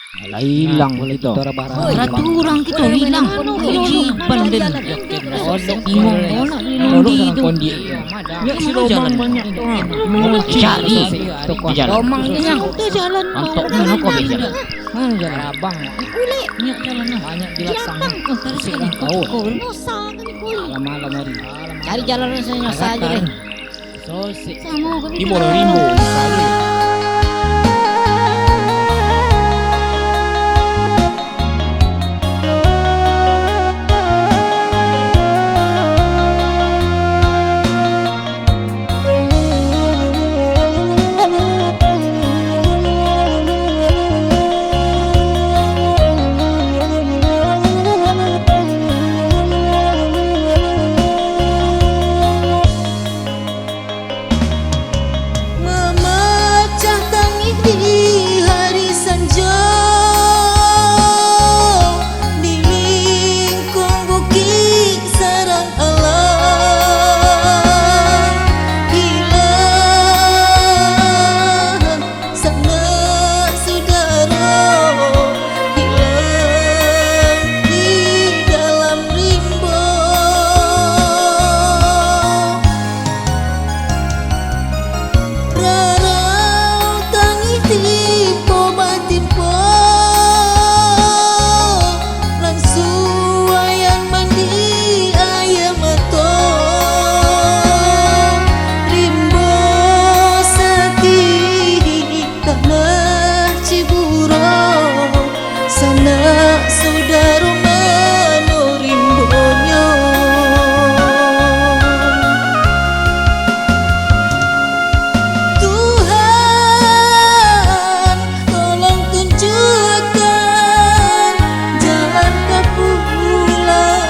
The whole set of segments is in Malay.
Alah hilang itu. Ratu orang kita hilang. Kejiban dan bingung. Kondi itu. Ya si Romang banyak tu. Cari. Romang hilang. Jalan. Antok mana kau bisa? Mana jalan abang? Banyak jalan. Banyak jelas sangat. Sekarang kau. Malam-malam hari. Cari jalan saya saja deh. So si. Rimbo. Memecah tangis di hari senja, di lingkung bukit sarang alam, hilang sanak saudara, hilang di dalam rimba. Rarau tangis timpo batimpo, langsung ayan mandi ayam mato, rimbo sakit tanah Ciburo, sanak saudara mano rimbonyo. Tuhan, tolong tunjukkan jalan ke pulang.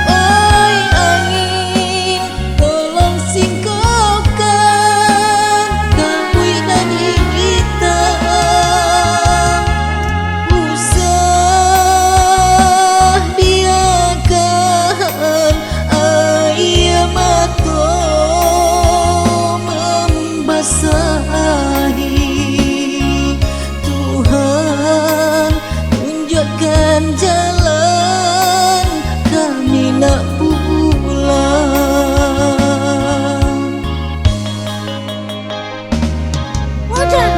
Oi angin, tolong singkapkan kabui dan hitam. Usah biarkan air mata membasahi. Tuhan, tunjukkan jalan kami nak pulang. Wajan,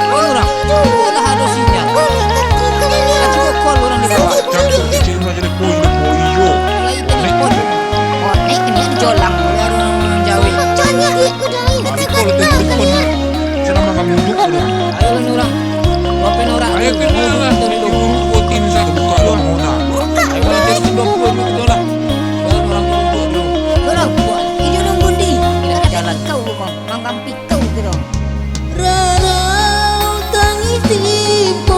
Orang. Dah ada sinyal. Cuba call orang di bawah. Lagi telepon. Oh, naik ni jolang orang Jawa. Ayo lah orang. Bapak orang. Ayo lah. Orang buat ini nunggu di. Tidak ada jalan kau kau. Mangkampi kau gitu. rarau tangis timpo